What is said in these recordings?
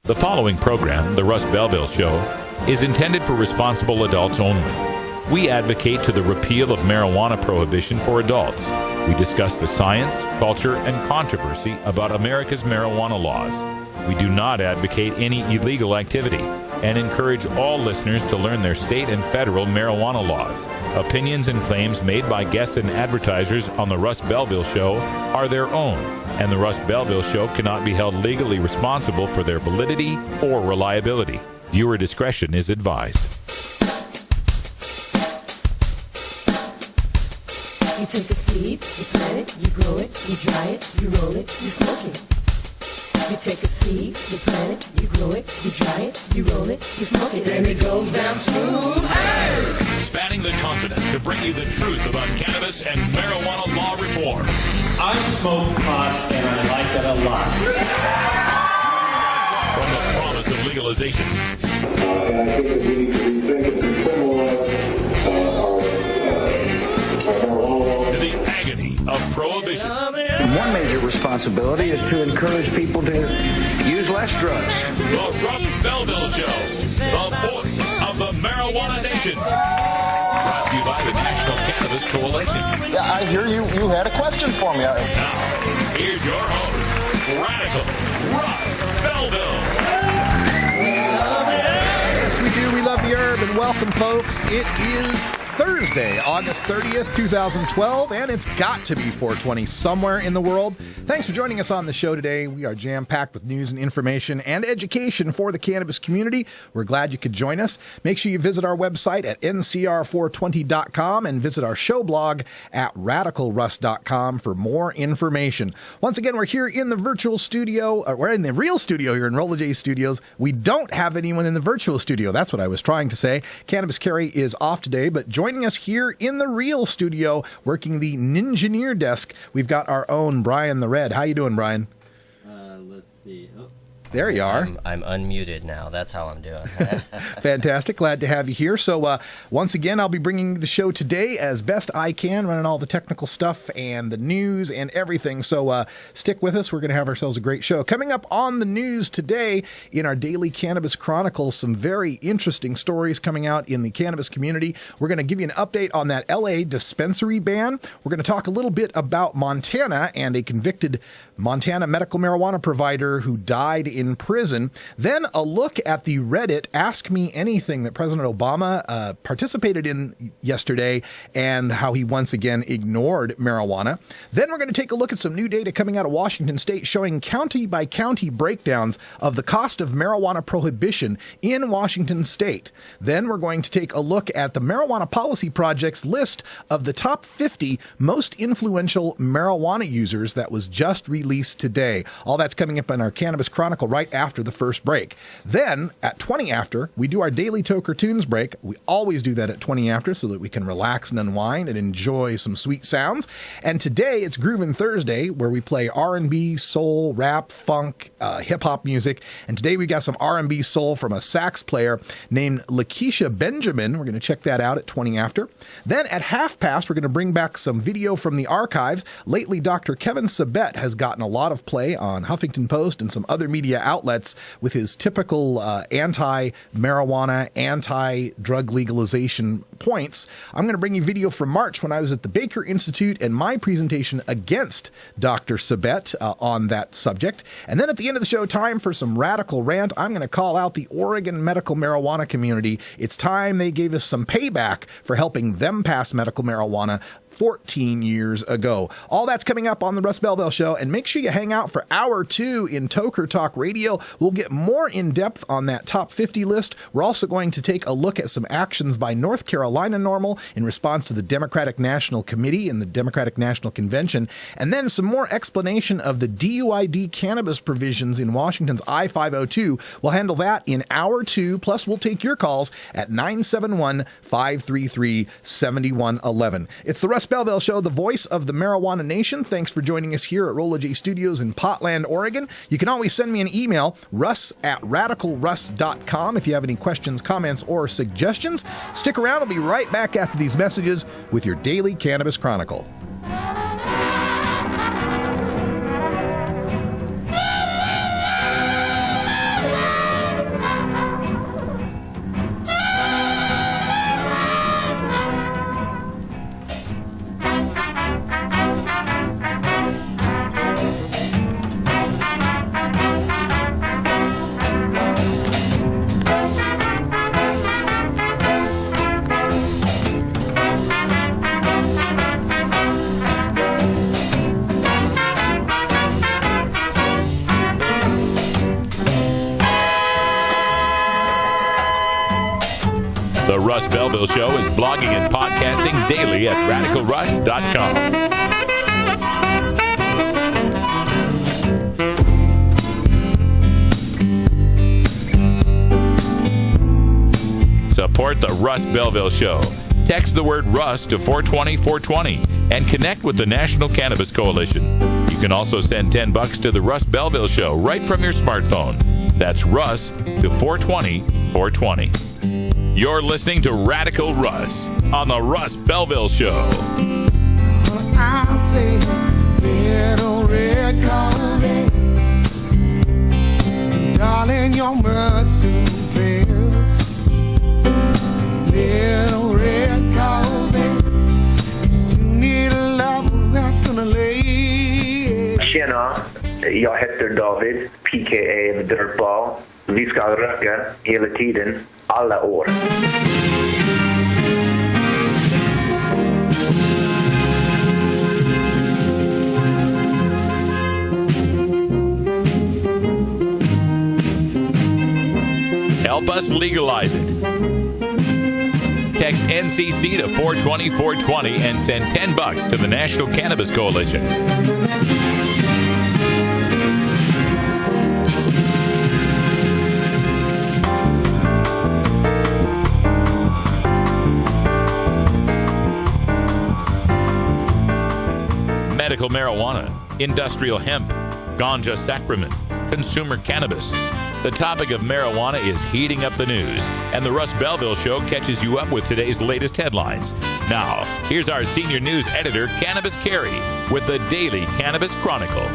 The following program, The Russ Belville Show, is intended for responsible adults only. We advocate to the repeal of marijuana prohibition for adults. We discuss the science, culture, and controversy about America's marijuana laws. We do not advocate any illegal activity and encourage all listeners to learn their state and federal marijuana laws. Opinions and claims made by guests and advertisers on The Russ Belville Show are their own, and The Russ Belville Show cannot be held legally responsible for their validity or reliability. Viewer discretion is advised. You take a seed, you plant it, you grow it, you dry it, you roll it, you smoke it. You take a seed, you plant it, you grow it, you dry it, you roll it, you smoke it, and it goes down smooth. Hey! Spanning the continent to bring you the truth about cannabis and marijuana law reform. I smoke pot and I like it a lot. From the promise of legalization. And I think that we need to rethink and decriminalize our marijuana law. To the agony of prohibition. One major responsibility is to encourage people to use less drugs. The Russ Belville Show, the voice of the marijuana nation. Brought to you by the National Cannabis Coalition. Yeah, I hear you had a question for me. Now, here's your host, Radical Russ Belville. Yes, we do. We love the herb, and welcome, folks. It is Thursday, August 30th, 2012, and it's got to be 420 somewhere in the world. Thanks for joining us on the show today. We are jam-packed with news and information and education for the cannabis community. We're glad you could join us. Make sure you visit our website at ncr420.com and visit our show blog at radicalruss.com for more information. Once again, we're here in the virtual studio. We're in the real studio here in Rolla J Studios. We don't have anyone in the virtual studio. That's what I was trying to say. Cannabis Carry is off today, but joining us here in the real studio, working the Ninjaneer desk, we've got our own Brian the Red. How you doing, Brian? Let's see. Oh. There you are. I'm unmuted now. That's how I'm doing. Fantastic. Glad to have you here. So once again, I'll be bringing the show today as best I can, running all the technical stuff and the news and everything. So stick with us. We're going to have ourselves a great show. Coming up on the news today in our Daily Cannabis Chronicles, some very interesting stories coming out in the cannabis community. We're going to give you an update on that LA dispensary ban. We're going to talk a little bit about Montana and a convicted Montana medical marijuana provider who died in prison. Then a look at the Reddit Ask Me Anything that President Obama participated in yesterday and how he once again ignored marijuana. Then we're going to take a look at some new data coming out of Washington State showing county by county breakdowns of the cost of marijuana prohibition in Washington State. Then we're going to take a look at the Marijuana Policy Project's list of the top 50 most influential marijuana users that was just released today. All that's coming up in our Cannabis Chronicle right after the first break. Then at 20 after, we do our daily Toker Tunes break. We always do that at 20 after so that we can relax and unwind and enjoy some sweet sounds. And today it's Groovin' Thursday, where we play R&B, soul, rap, funk, hip-hop music. And today we got some R&B soul from a sax player named Lakeisha Benjamin. We're going to check that out at 20 after. Then at half past, we're going to bring back some video from the archives. Lately, Dr. Kevin Sabet has gotten a lot of play on Huffington Post and some other media outlets with his typical anti-marijuana, anti-drug legalization points. I'm going to bring you video from March when I was at the Baker Institute and my presentation against Dr. Sabet on that subject. And then at the end of the show, time for some radical rant. I'm going to call out the Oregon medical marijuana community. It's time they gave us some payback for helping them pass medical marijuana 14 years ago. All that's coming up on the Russ Belville Show, and make sure you hang out for hour 2 in Toker Talk Radio. We'll get more in depth on that top 50 list. We're also going to take a look at some actions by North Carolina NORML in response to the Democratic National Committee and the Democratic National Convention, and then some more explanation of the DUID cannabis provisions in Washington's I-502. We'll handle that in hour 2, plus we'll take your calls at 971-533-7111. It's the Russ Belville Show, the voice of the marijuana nation. Thanks for joining us here at Rolla J Studios in Portland, Oregon. You can always send me an email, russ@radicalruss.com, if you have any questions, comments, or suggestions. Stick around. I'll be right back after these messages with your Daily Cannabis Chronicle. Russ Belville Show is blogging and podcasting daily at radicalruss.com. Support the Russ Belville Show. Text the word Russ to 420-420 and connect with the National Cannabis Coalition. You can also send $10 to the Russ Belville Show right from your smartphone. That's Russ to 420-420. You're listening to Radical Russ on the Russ Belville Show. I'll say little red carpet, darling, your mud's too fast. Little red carpet, you need a lover that's gonna lay. Tjena, jag heter David, PKA The Dirtball. Vi ska röka hela tiden, alla år. Help us legalize it. Text NCC to 420-420 and send $10 to the National Cannabis Coalition. Medical marijuana, industrial hemp, ganja sacrament, consumer cannabis. The topic of marijuana is heating up the news, and the Russ Belville Show catches you up with today's latest headlines. Now, here's our senior news editor, Cannabis Carey, with the Daily Cannabis Chronicle.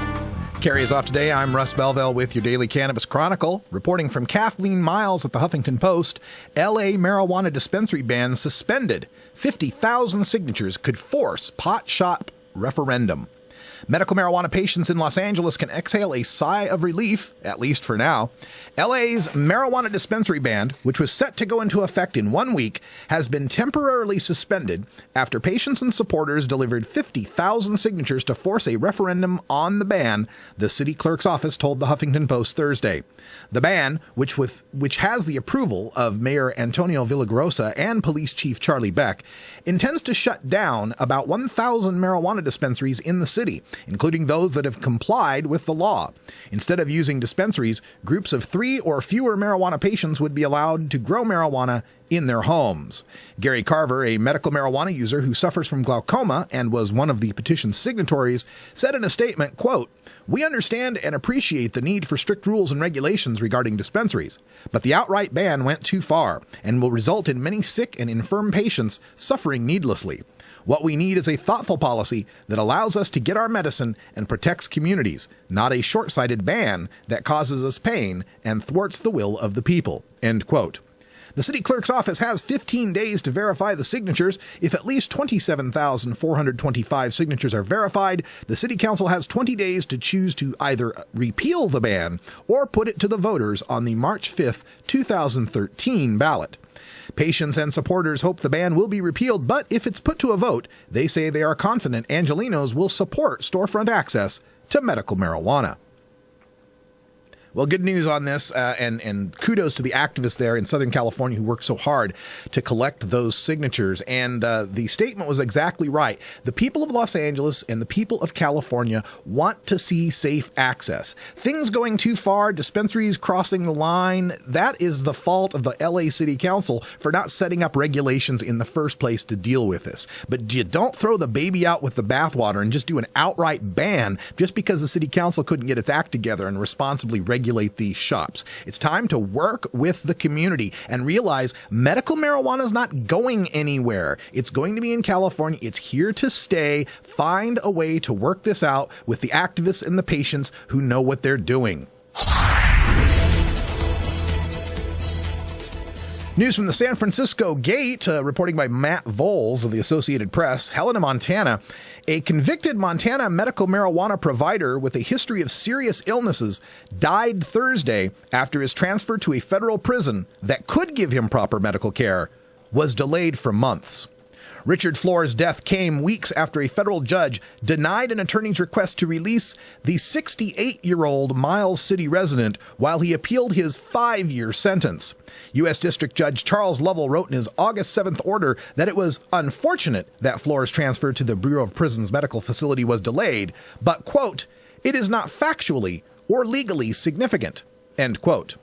Carey is off today. I'm Russ Belville with your Daily Cannabis Chronicle. Reporting from Kathleen Miles at the Huffington Post, L.A. marijuana dispensary ban suspended. 50,000 signatures could force pot shop referendum. Medical marijuana patients in Los Angeles can exhale a sigh of relief, at least for now. LA's marijuana dispensary ban, which was set to go into effect in 1 week, has been temporarily suspended after patients and supporters delivered 50,000 signatures to force a referendum on the ban, the city clerk's office told the Huffington Post Thursday. The ban, which has the approval of Mayor Antonio Villagrosa and Police Chief Charlie Beck, intends to shut down about 1,000 marijuana dispensaries in the city, including those that have complied with the law. Instead of using dispensaries, groups of 3 or fewer marijuana patients would be allowed to grow marijuana in their homes. Gary Carver, a medical marijuana user who suffers from glaucoma and was one of the petition's signatories, said in a statement, quote, "We understand and appreciate the need for strict rules and regulations regarding dispensaries, but the outright ban went too far and will result in many sick and infirm patients suffering needlessly. What we need is a thoughtful policy that allows us to get our medicine and protects communities, not a short-sighted ban that causes us pain and thwarts the will of the people." End quote. The city clerk's office has 15 days to verify the signatures. If at least 27,425 signatures are verified, the city council has 20 days to choose to either repeal the ban or put it to the voters on the March 5th, 2013 ballot. Patients and supporters hope the ban will be repealed, but if it's put to a vote, they say they are confident Angelenos will support storefront access to medical marijuana. Well, good news on this, and kudos to the activists there in Southern California who worked so hard to collect those signatures. And the statement was exactly right. The people of Los Angeles and the people of California want to see safe access. Things going too far, dispensaries crossing the line, that is the fault of the LA City Council for not setting up regulations in the first place to deal with this. But you don't throw the baby out with the bathwater and just do an outright ban just because the City Council couldn't get its act together and responsibly regulate these shops. It's time to work with the community and realize medical marijuana is not going anywhere. It's going to be in California. It's here to stay. Find a way to work this out with the activists and the patients who know what they're doing. News from the San Francisco Gate, reporting by Matt Voles of the Associated Press. Helena, Montana. A convicted Montana medical marijuana provider with a history of serious illnesses died Thursday after his transfer to a federal prison that could give him proper medical care was delayed for months. Richard Flores' death came weeks after a federal judge denied an attorney's request to release the 68-year-old Miles City resident while he appealed his 5-year sentence. U.S. District Judge Charles Lovell wrote in his August 7th order that it was unfortunate that Flores' transfer to the Bureau of Prisons medical facility was delayed, but, quote, it is not factually or legally significant, end quote.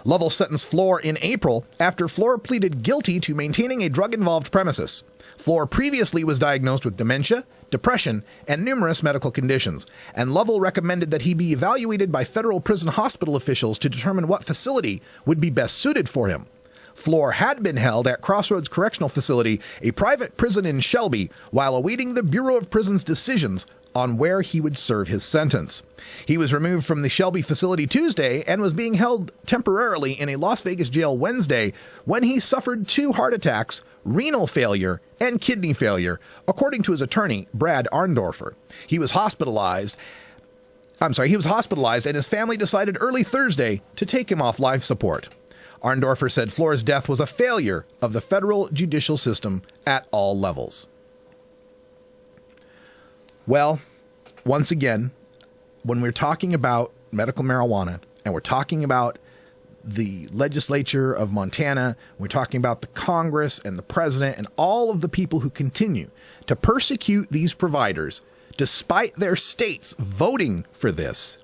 Lovell sentenced Flore in April after Flore pleaded guilty to maintaining a drug-involved premises. Flore previously was diagnosed with dementia, depression, and numerous medical conditions, and Lovell recommended that he be evaluated by federal prison hospital officials to determine what facility would be best suited for him. Flore had been held at Crossroads Correctional Facility, a private prison in Shelby, while awaiting the Bureau of Prisons' decisions on where he would serve his sentence. He was removed from the Shelby facility Tuesday and was being held temporarily in a Las Vegas jail Wednesday when he suffered 2 heart attacks, renal failure, and kidney failure, according to his attorney, Brad Arndorfer. He was hospitalized and his family decided early Thursday to take him off life support. Arndorfer said Flores' death was a failure of the federal judicial system at all levels. Well, once again, when we're talking about medical marijuana and we're talking about the legislature of Montana, we're talking about the Congress and the president and all of the people who continue to persecute these providers despite their states voting for this,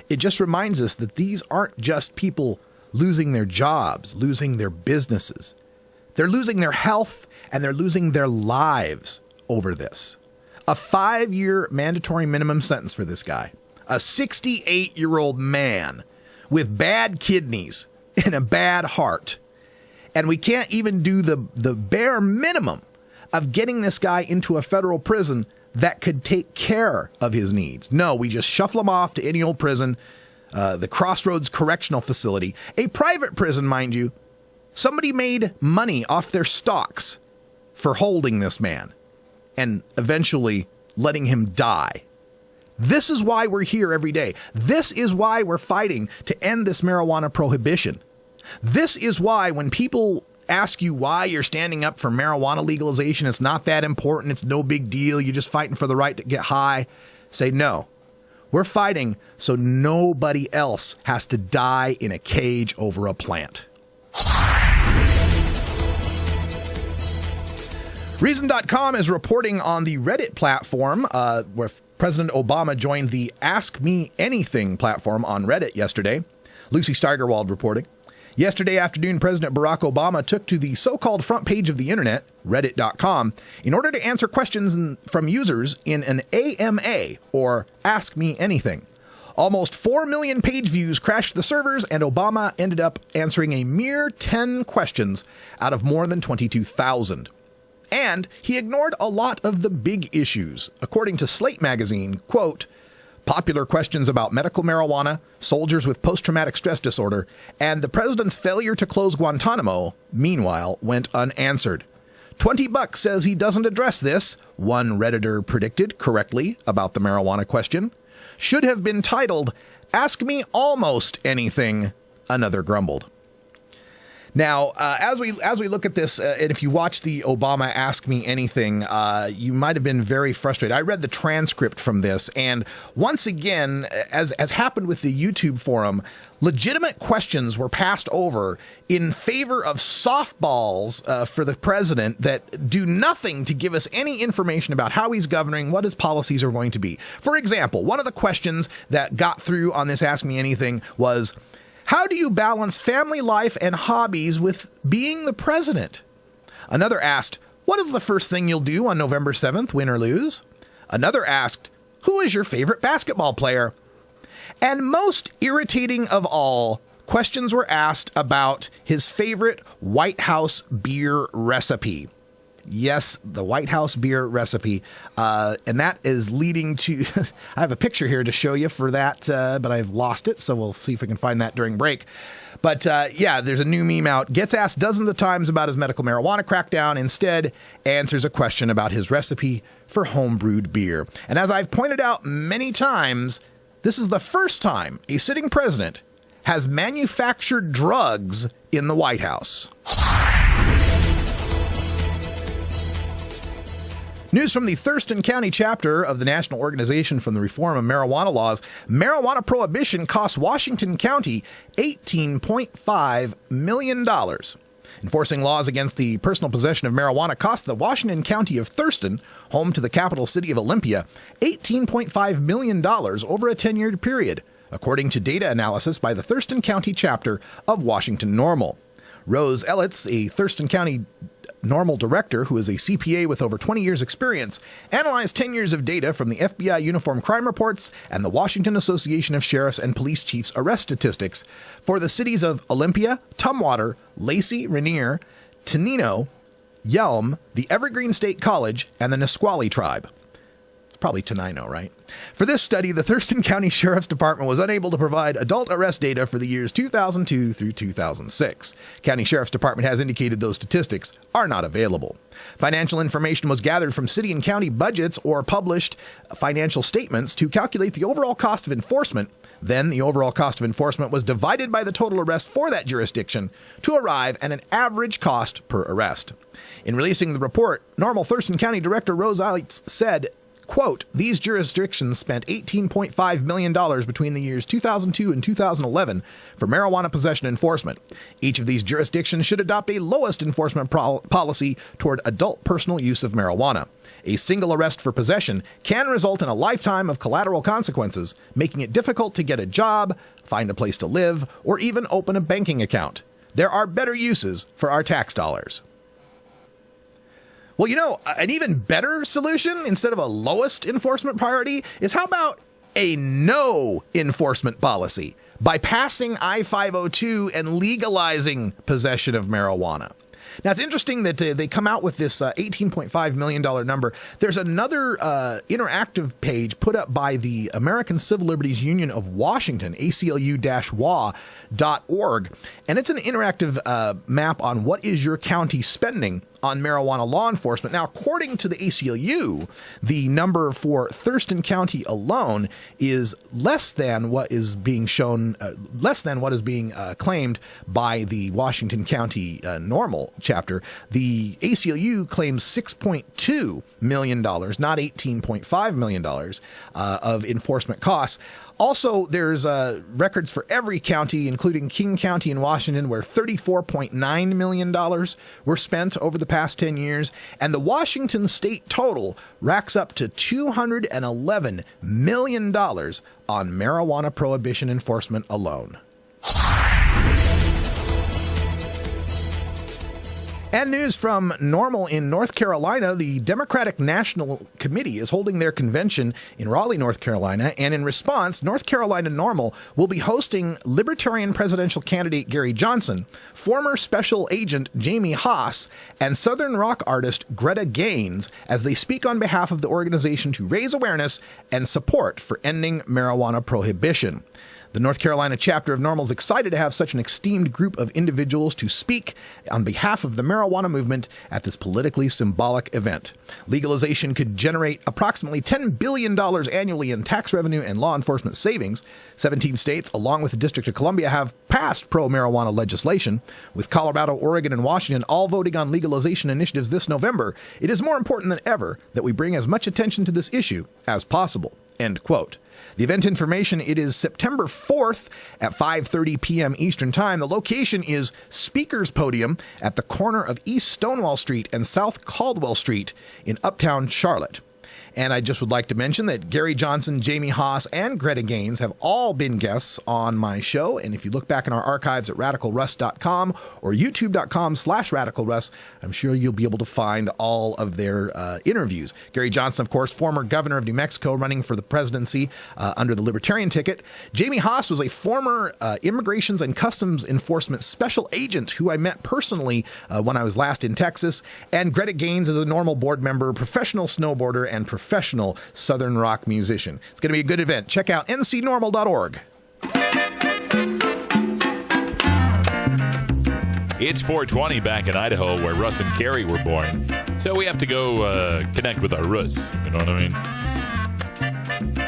it just reminds us that these aren't just people losing their jobs, losing their businesses. They're losing their health and they're losing their lives over this. A 5-year mandatory minimum sentence for this guy. A 68-year-old man with bad kidneys and a bad heart. And we can't even do the bare minimum of getting this guy into a federal prison that could take care of his needs. No, we just shuffle him off to any old prison, the Crossroads Correctional Facility, a private prison, mind you. Somebody made money off their stocks for holding this man and eventually letting him die. This is why we're here every day. This is why we're fighting to end this marijuana prohibition. This is why when people ask you why you're standing up for marijuana legalization, it's not that important, it's no big deal, you're just fighting for the right to get high, say no. We're fighting so nobody else has to die in a cage over a plant. Reason.com is reporting on the Reddit platform where President Obama joined the Ask Me Anything platform on Reddit yesterday. Lucy Steigerwald reporting. Yesterday afternoon, President Barack Obama took to the so-called front page of the internet, Reddit.com, in order to answer questions from users in an AMA, or Ask Me Anything. Almost 4 million page views crashed the servers, and Obama ended up answering a mere 10 questions out of more than 22,000. And he ignored a lot of the big issues. According to Slate magazine, quote, popular questions about medical marijuana, soldiers with post-traumatic stress disorder, and the president's failure to close Guantanamo, meanwhile, went unanswered. $20 says he doesn't address this, one Redditor predicted correctly about the marijuana question. Should have been titled, Ask Me Almost Anything, another grumbled. Now, as we look at this, and if you watch the Obama Ask Me Anything, you might have been very frustrated. I read the transcript from this, and once again, as happened with the YouTube forum, legitimate questions were passed over in favor of softballs for the president that do nothing to give us any information about how he's governing, what his policies are going to be. For example, one of the questions that got through on this Ask Me Anything was, how do you balance family life and hobbies with being the president? Another asked, what is the first thing you'll do on November 7th, win or lose? Another asked, who is your favorite basketball player? And most irritating of all, questions were asked about his favorite White House beer recipe. Yes, the White House beer recipe. And that is leading to, I have a picture here to show you for that, but I've lost it. So we'll see if we can find that during break. But yeah, there's a new meme out. Gets asked dozens of times about his medical marijuana crackdown. Instead, answers a question about his recipe for homebrewed beer. And as I've pointed out many times, this is the first time a sitting president has manufactured drugs in the White House. News from the Thurston County chapter of the National Organization for the Reform of Marijuana Laws. Marijuana prohibition costs Washington County $18.5 million. Enforcing laws against the personal possession of marijuana cost the Washington County of Thurston, home to the capital city of Olympia, $18.5 million over a 10-year period, according to data analysis by the Thurston County chapter of Washington NORML. Rose Elitz, a Thurston County NORML director who is a CPA with over 20 years' experience, analyzed 10 years of data from the FBI Uniform Crime Reports and the Washington Association of Sheriffs and Police Chiefs arrest statistics for the cities of Olympia, Tumwater, Lacey, Rainier, Tenino, Yelm, the Evergreen State College, and the Nisqually tribe. It's probably Tenino, right? For this study, the Thurston County Sheriff's Department was unable to provide adult arrest data for the years 2002 through 2006. County Sheriff's Department has indicated those statistics are not available. Financial information was gathered from city and county budgets or published financial statements to calculate the overall cost of enforcement. Then the overall cost of enforcement was divided by the total arrest for that jurisdiction to arrive at an average cost per arrest. In releasing the report, NORML Thurston County Director Rose Elitz said, quote, these jurisdictions spent $18.5 million between the years 2002 and 2011 for marijuana possession enforcement. Each of these jurisdictions should adopt a lowest enforcement policy toward adult personal use of marijuana. A single arrest for possession can result in a lifetime of collateral consequences, making it difficult to get a job, find a place to live, or even open a banking account. There are better uses for our tax dollars. Well, you know, an even better solution instead of a lowest enforcement priority is how about a no enforcement policy by passing I-502 and legalizing possession of marijuana. Now, it's interesting that they come out with this $18.5 million number. There's another interactive page put up by the American Civil Liberties Union of Washington, ACLU-WA.org, and it's an interactive map on what is your county spending on marijuana law enforcement. Now, according to the ACLU, the number for Thurston County alone is less than what is being shown, claimed by the Washington County NORML chapter. The ACLU claims $6.2 million, not $18.5 million of enforcement costs. Also, there's records for every county, including King County in Washington, where $34.9 million were spent over the past 10 years. And the Washington state total racks up to $211 million on marijuana prohibition enforcement alone. And news from NORML in North Carolina. The Democratic National Committee is holding their convention in Raleigh, North Carolina, and in response, North Carolina NORML will be hosting Libertarian presidential candidate Gary Johnson, former special agent Jamie Haas, and Southern rock artist Greta Gaines as they speak on behalf of the organization to raise awareness and support for ending marijuana prohibition. The North Carolina chapter of NORML is excited to have such an esteemed group of individuals to speak on behalf of the marijuana movement at this politically symbolic event. Legalization could generate approximately $10 billion annually in tax revenue and law enforcement savings. 17 states, along with the District of Columbia, have passed pro-marijuana legislation. With Colorado, Oregon, and Washington all voting on legalization initiatives this November, it is more important than ever that we bring as much attention to this issue as possible. End quote. The event information, it is September 4th at 5:30 p.m. Eastern Time. The location is Speaker's Podium at the corner of East Stonewall Street and South Caldwell Street in Uptown Charlotte. And I just would like to mention that Gary Johnson, Jamie Haas, and Greta Gaines have all been guests on my show. And if you look back in our archives at radicalruss.com or youtube.com/radicalruss, I'm sure you'll be able to find all of their interviews. Gary Johnson, of course, former governor of New Mexico, running for the presidency under the Libertarian ticket. Jamie Haas was a former Immigrations and Customs Enforcement special agent who I met personally when I was last in Texas. And Greta Gaines is a NORML board member, professional snowboarder, and professional Southern rock musician. It's going to be a good event. Check out ncnormal.org. It's 420 back in Idaho, where Russ and Carrie were born. So we have to go connect with our Russ. You know what I mean?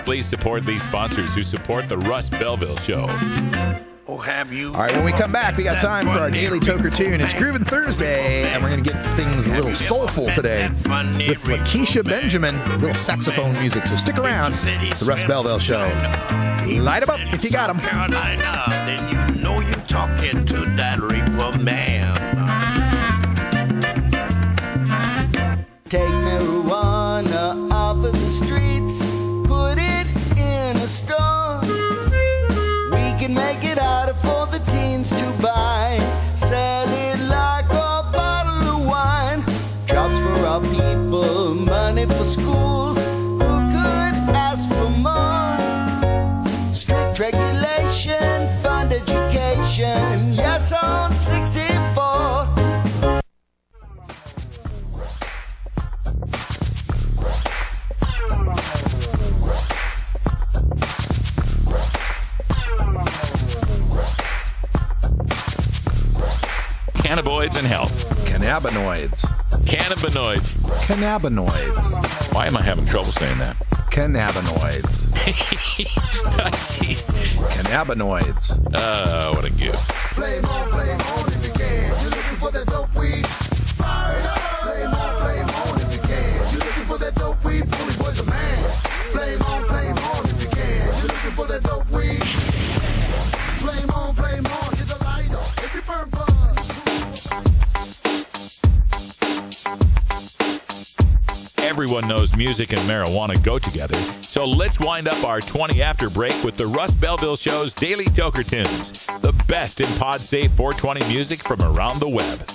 Please support these sponsors who support the Russ Belville Show. Or have you? All right, when we come back, we got time for our Daily Toker Tune. It's Groovin' Thursday, and we're going to get things a little soulful today with Lakeisha Benjamin, little saxophone music. So stick around. It's the Russ Belville Show. Light 'em up if you got 'em. Carolina, then you know you're talking to that reefer man. Take marijuana off of the streets, put it in a store. We can make it harder for the teens to buy. Sell it like a bottle of wine. Jobs for our people, money for schools. Who could ask for more? Strict regulation, fund education. Yes, on 64. Cannabinoids and health. Cannabinoids. Cannabinoids. Cannabinoids. Why am I having trouble saying that? Cannabinoids. Jeez. Cannabinoids. What a goof. Flame on if you can. You're looking for that dope weed. Fire it up. Flame on if you can. You're looking for that dope weed. Bully boy's a man. Flame on if you can. You're looking for that dope weed. Flame on, you're the lighter. Every burn buzz. Everyone knows music and marijuana go together, so let's wind up our 20 after break with the Russ Belville Show's Daily Toker Tunes, the best in pod-safe 420 music from around the web.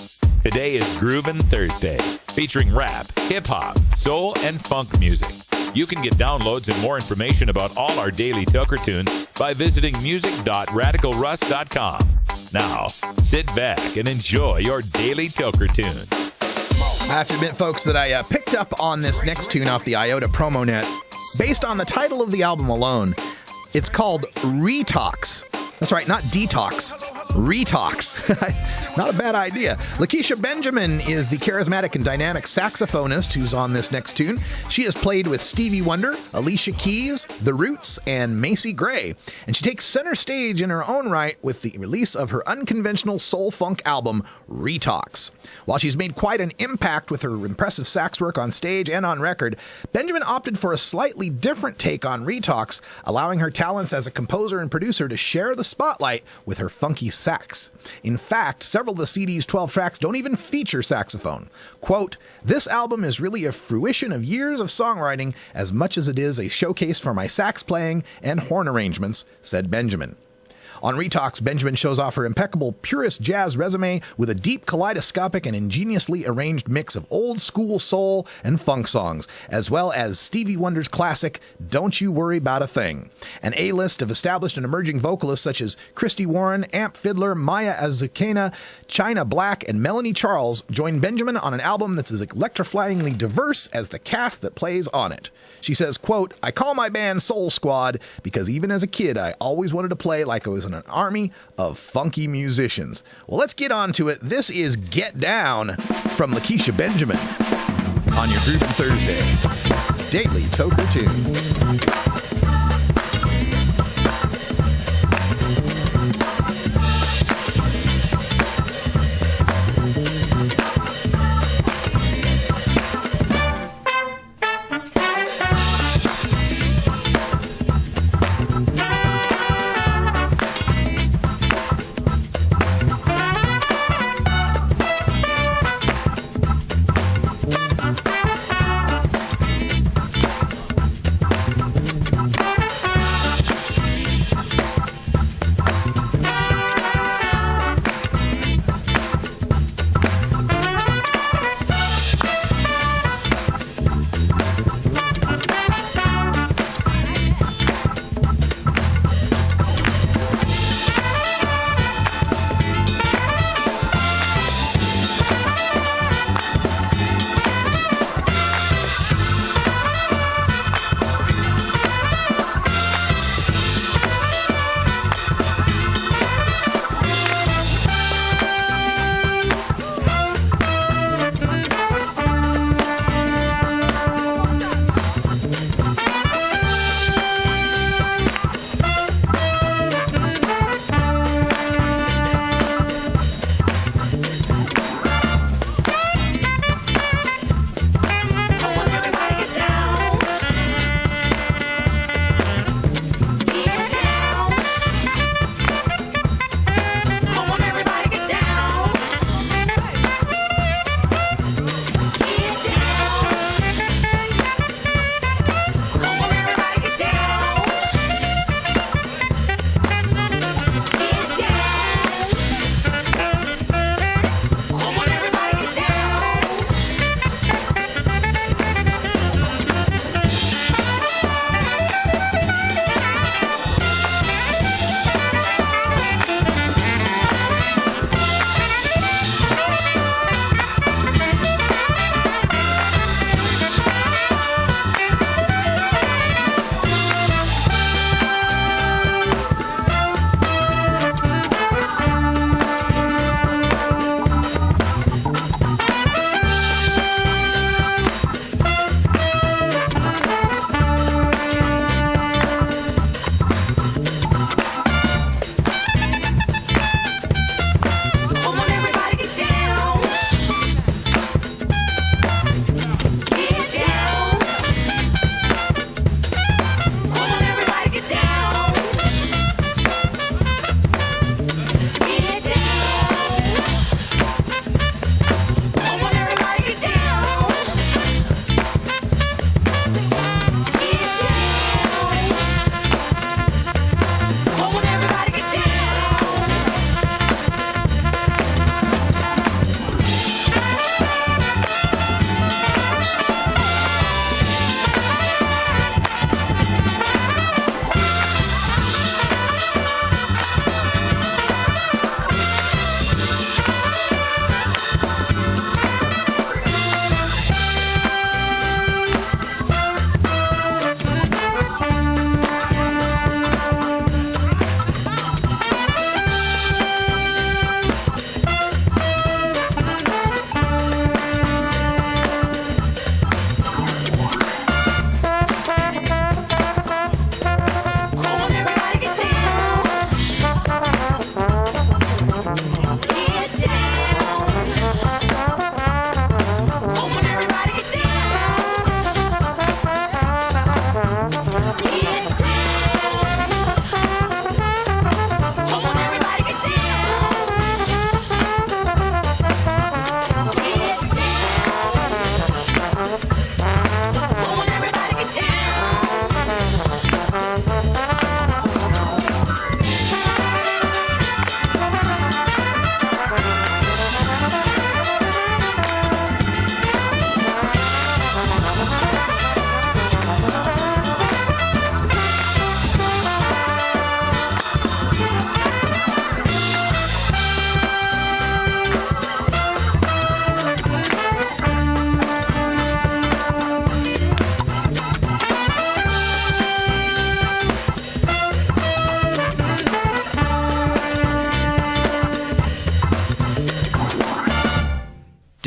Today is Groovin' Thursday, featuring rap, hip-hop, soul, and funk music. You can get downloads and more information about all our Daily Toker Tunes by visiting music.radicalruss.com. Now, sit back and enjoy your Daily Toker Tune. I have to admit, folks, that I picked up on this next tune off the IOTA promo net based on the title of the album alone. It's called Retox. That's right, not Detox. Retox. Not a bad idea. Lakeisha Benjamin is the charismatic and dynamic saxophonist who's on this next tune. She has played with Stevie Wonder, Alicia Keys, The Roots, and Macy Gray. And she takes center stage in her own right with the release of her unconventional soul-funk album, Retox. While she's made quite an impact with her impressive sax work on stage and on record, Benjamin opted for a slightly different take on Retox, allowing her talents as a composer and producer to share the spotlight with her funky sax. In fact, several of the CD's 12 tracks don't even feature saxophone. Quote, "This album is really a fruition of years of songwriting as much as it is a showcase for my sax playing and horn arrangements," said Benjamin. On Retox, Benjamin shows off her impeccable purist jazz resume with a deep kaleidoscopic and ingeniously arranged mix of old school soul and funk songs, as well as Stevie Wonder's classic Don't You Worry About a Thing. An A-list of established and emerging vocalists such as Christy Warren, Amp Fiddler, Maya Azucena, China Black, and Melanie Charles join Benjamin on an album that's as electrifyingly diverse as the cast that plays on it. She says, quote, "I call my band Soul Squad because even as a kid, I always wanted to play like I was in an army of funky musicians." Well, let's get on to it. This is Get Down from Lakeisha Benjamin on your Groovin' Thursday Daily Toker Tunes.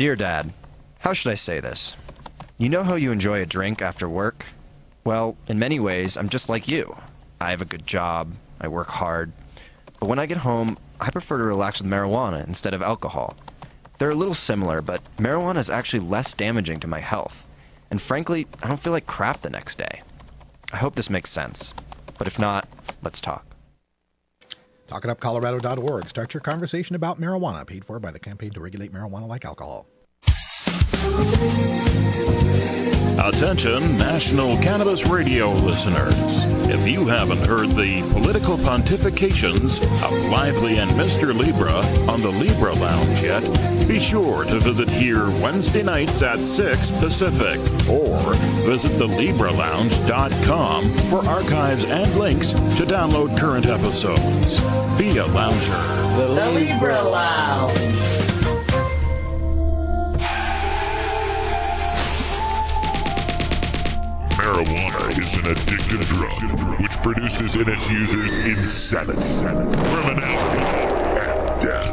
Dear Dad, how should I say this? You know how you enjoy a drink after work? Well, in many ways, I'm just like you. I have a good job, I work hard, but when I get home, I prefer to relax with marijuana instead of alcohol. They're a little similar, but marijuana is actually less damaging to my health, and frankly, I don't feel like crap the next day. I hope this makes sense, but if not, let's talk. TalkItUpColorado.org. Start your conversation about marijuana, paid for by the Campaign to Regulate Marijuana Like Alcohol. Attention, National Cannabis Radio listeners. If you haven't heard the political pontifications of Lively and Mr. Libra on the Libra Lounge yet, be sure to visit here Wednesday nights at 6 Pacific or visit thelibralounge.com for archives and links to download current episodes. Be a lounger. The Libra Lounge. Marijuana is an addictive drug which produces in its users insanity, criminality, and death.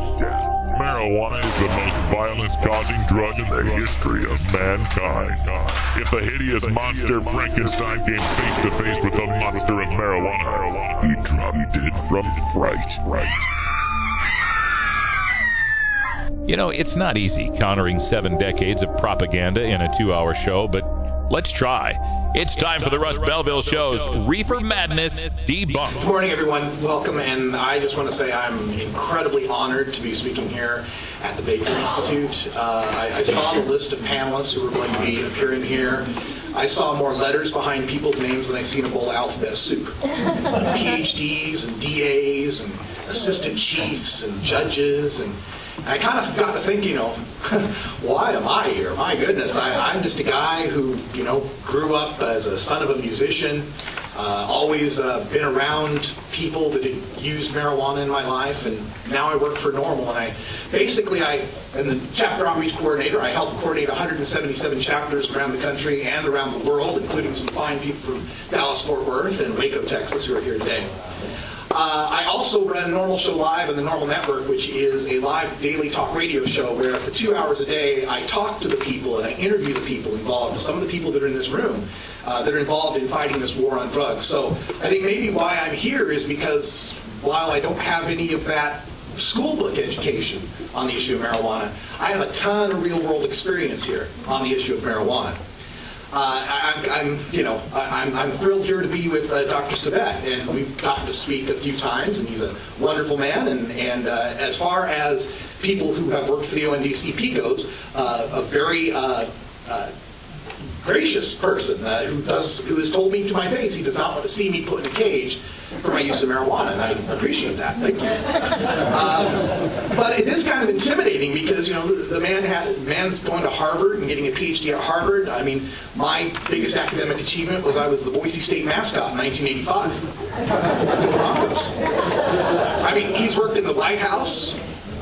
Marijuana is the most violence-causing drug in the history of mankind. If the hideous monster Frankenstein came face-to-face with the monster of marijuana, he dropped dead from fright. You know, it's not easy countering 7 decades of propaganda in a 2-hour show, but let's try. It's time for the Russ Belville Show's Reefer Madness Debunked. Good morning, everyone. Welcome, and I just want to say I'm incredibly honored to be speaking here at the Baker Institute. I saw the list of panelists who were going to be appearing here. I saw more letters behind people's names than I see in a bowl of alphabet soup. PhDs and DAs and assistant chiefs and judges, and I kind of got to think, why am I here? My goodness, I'm just a guy who, grew up as a son of a musician, always been around people that had used marijuana in my life, and now I work for NORML, and I'm the chapter outreach coordinator. I help coordinate 177 chapters around the country and around the world, including some fine people from Dallas-Fort Worth and Waco, Texas, who are here today. I also run NORML Show Live on the NORML Network, which is a live daily talk radio show where for 2 hours a day I talk to the people and I interview the people involved, some of the people that are in this room that are involved in fighting this war on drugs. So I think maybe why I'm here is because while I don't have any of that school book education on the issue of marijuana, I have a ton of real world experience here on the issue of marijuana. I'm thrilled here to be with Dr. Sabat, and we've gotten to speak a few times, and he's a wonderful man, and as far as people who have worked for the ONDCP goes, a very gracious person who has told me to my face he does not want to see me put in a cage for my use of marijuana, and I appreciate that. Thank you. But it is kind of intimidating because the man's going to Harvard and getting a PhD at Harvard. I mean, my biggest academic achievement was I was the Boise State mascot in 1985. I mean, he's worked in the White House.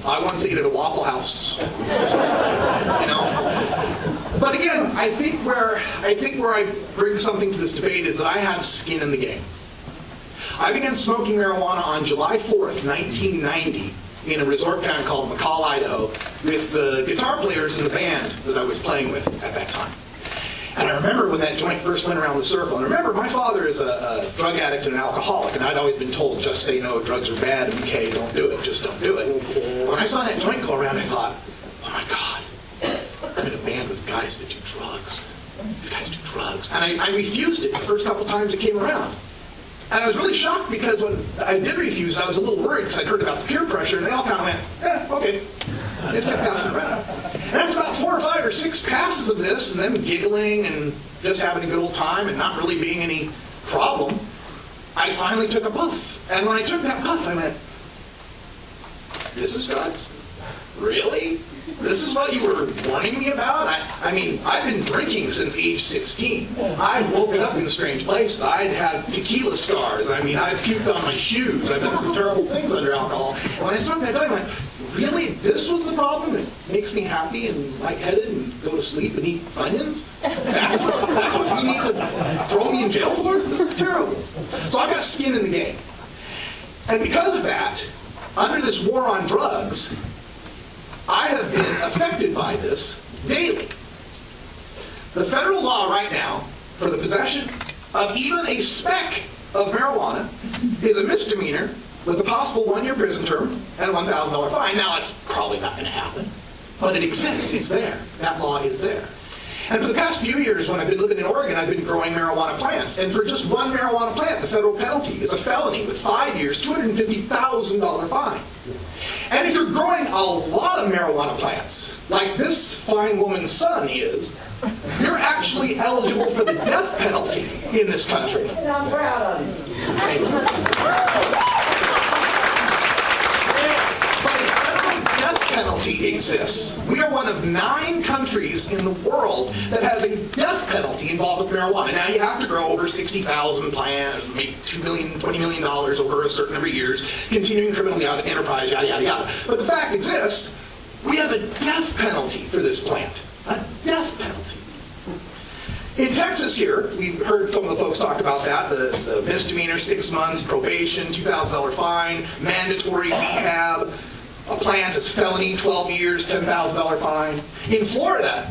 I once ate at a Waffle House. But again, I think where I bring something to this debate is that I have skin in the game. I began smoking marijuana on July 4th, 1990, in a resort town called McCall, Idaho, with the guitar players in the band that I was playing with at that time. And I remember when that joint first went around the circle. And remember, my father is a drug addict and an alcoholic, and I'd always been told, just say no, drugs are bad, and okay, don't do it, just don't do it. When I saw that joint go around, I thought, oh my God, I'm in a band with guys that do drugs. These guys do drugs. And I refused it the first couple times it came around. And I was really shocked because when I did refuse, I was a little worried because I'd heard about the peer pressure, and they all kind of went, okay. And it's kept passing around. And after about 4 or 5 or 6 passes of this, and them giggling and just having a good old time and not really being any problem, I finally took a puff. And when I took that puff, I went, this is drugs? Really? This is what you were warning me about? I mean, I've been drinking since age 16. I'd woken up in strange places. I'd had tequila scars. I mean, I've puked on my shoes. I've done some terrible things under alcohol. And when I started that time, I went, really? This was the problem? It makes me happy and lightheaded and go to sleep and eat Funyuns? That's what you need to throw me in jail for? This is terrible. So I got skin in the game. And because of that, under this war on drugs, I have been affected by this daily. The federal law right now for the possession of even a speck of marijuana is a misdemeanor with a possible 1-year prison term and a $1,000 fine. Now, it's probably not going to happen, but it exists. It's there. That law is there. And for the past few years, when I've been living in Oregon, I've been growing marijuana plants. And for just one marijuana plant, the federal penalty is a felony with 5 years, $250,000 fine. And if you're growing a lot of marijuana plants, like this fine woman's son is, you're actually eligible for the death penalty in this country. And I'm proud of you. Thank you. But the federal death penalty exists. We are one of 9 countries in the world that has a death penalty involved with marijuana. Now, you have to grow over 60,000 plants, make $2 million, $20 million over a certain number of years, continuing criminal enterprise, yada, yada, yada. But the fact exists, we have a death penalty for this plant. A death penalty. In Texas here, we've heard some of the folks talk about that, the misdemeanor, 6 months, probation, $2,000 fine, mandatory rehab, a plant is felony, 12 years, $10,000 fine. In Florida,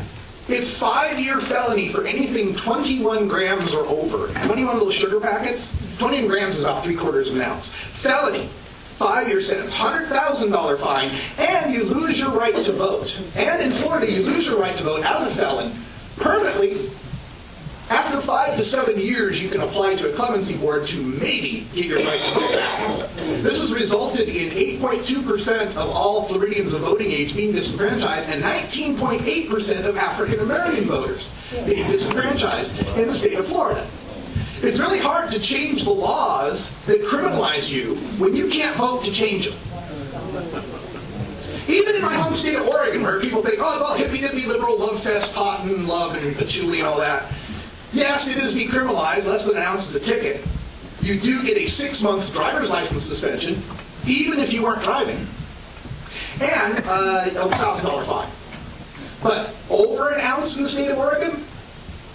it's 5-year felony for anything 21 grams or over. 21 of those sugar packets, 21 grams is about 3/4 of an ounce. Felony. 5-year sentence, $100,000 fine, and you lose your right to vote. And in Florida, you lose your right to vote as a felon permanently. After 5 to 7 years, you can apply to a clemency board to maybe get your right to vote back. This has resulted in 8.2% of all Floridians of voting age being disenfranchised and 19.8% of African American voters being disenfranchised in the state of Florida. It's really hard to change the laws that criminalize you when you can't vote to change them. Even in my home state of Oregon, where people think, oh, well, hippy-dippy liberal, love fest, pot and love and patchouli and all that. Yes, it is decriminalized, less than an ounce is a ticket. You do get a 6-month driver's license suspension, even if you weren't driving. And a $1,000 fine. But over an ounce in the state of Oregon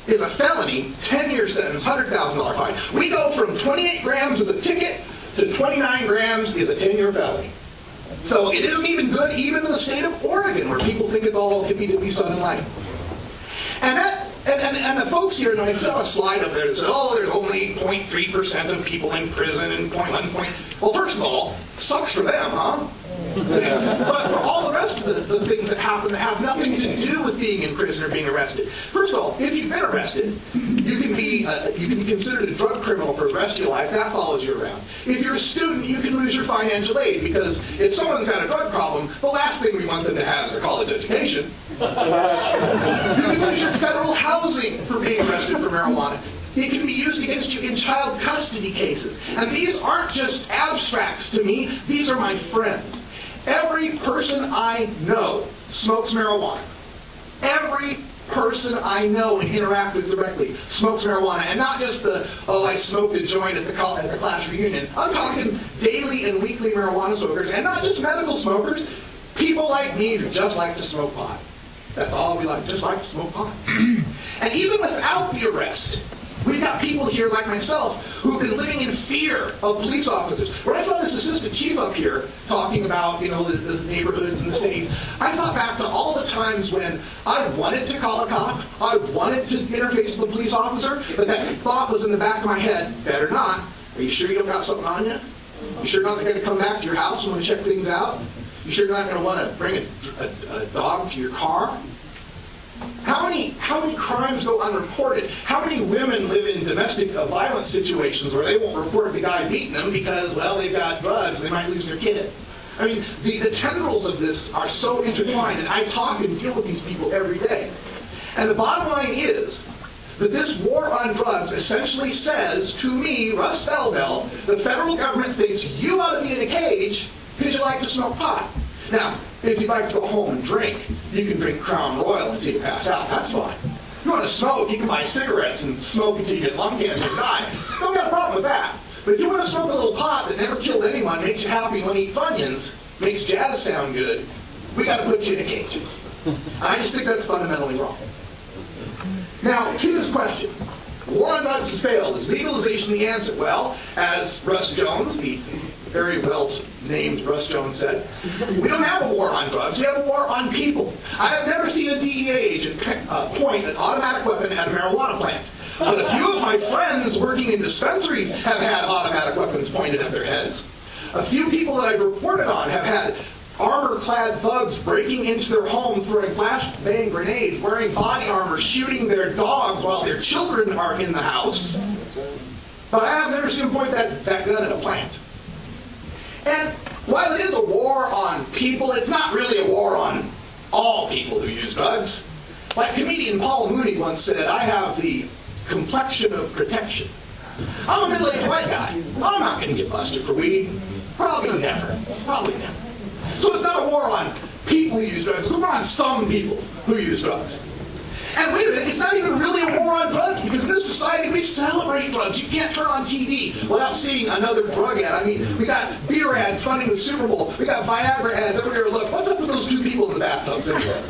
is a felony, 10-year sentence, $100,000 fine. We go from 28 grams as a ticket to 29 grams is a 10-year felony. So it isn't even good even in the state of Oregon, where people think it's all hippy-dippy sun and light. And the folks here, and I saw a slide up there that said, oh, there's only 0.3% of people in prison and 0.1. Well, first of all, sucks for them, huh? But for all the rest of the things that happen that have nothing to do with being in prison or being arrested. First of all, if you've been arrested, you can be considered a drug criminal for the rest of your life. That follows you around. If you're a student, you can lose your financial aid, because if someone's got a drug problem, the last thing we want them to have is a college education. You can lose your federal housing for being arrested for marijuana. It can be used against you in child custody cases. And these aren't just abstracts to me. These are my friends. Every person I know smokes marijuana. Every person I know and interact with directly smokes marijuana. And not just the, oh, I smoked a joint at the class reunion. I'm talking daily and weekly marijuana smokers. And not just medical smokers. People like me who just like to smoke pot. That's all we like, just like to smoke pot. And even without the arrest, we've got people here like myself who've been living in fear of police officers. When I saw this assistant chief up here talking about, the neighborhoods and the cities, I thought back to all the times when I wanted to call a cop, I wanted to interface with a police officer, but that thought was in the back of my head, better not. Are you sure you don't got something on you? You sure not going to come back to your house and want to check things out? You sure not going to want to bring a dog to your car? How many crimes go unreported? How many women live in domestic violence situations where they won't report the guy beating them because, well, they've got drugs, they might lose their kid? I mean, the tendrils of this are so intertwined, and I talk and deal with these people every day. And the bottom line is that this war on drugs essentially says to me, Russ Belville, the federal government thinks you ought to be in a cage because you like to smoke pot. Now, if you'd like to go home and drink, you can drink Crown Royal until you pass out. That's fine. If you want to smoke, you can buy cigarettes and smoke until you get lung cancer and die. Don't got a problem with that. But if you want to smoke a little pot that never killed anyone, makes you happy, and want to eat Funyuns, makes jazz sound good, we got to put you in a cage. I just think that's fundamentally wrong. Now, to this question, war on drugs has failed. Is legalization the answer? Well, as Russ Jones, the very well named Russ Jones said, we don't have a war on drugs, we have a war on people. I have never seen a DEA agent point an automatic weapon at a marijuana plant. But a few of my friends working in dispensaries have had automatic weapons pointed at their heads. A few people that I've reported on have had armor-clad thugs breaking into their home, throwing flashbang grenades, wearing body armor, shooting their dogs while their children are in the house. But I have never seen them point that gun at a plant. And while it is a war on people, it's not really a war on all people who use drugs. Like comedian Paul Mooney once said, I have the complexion of protection. I'm a middle-aged white guy. I'm not going to get busted for weed. Probably never. Probably never. So it's not a war on people who use drugs. It's a war on some people who use drugs. And wait a minute, it's not even really a war on drugs, because in this society we celebrate drugs. You can't turn on TV without seeing another drug ad. I mean, we got beer ads funding the Super Bowl. We got Viagra ads everywhere. Look, what's up with those two people in the bathtubs anyway?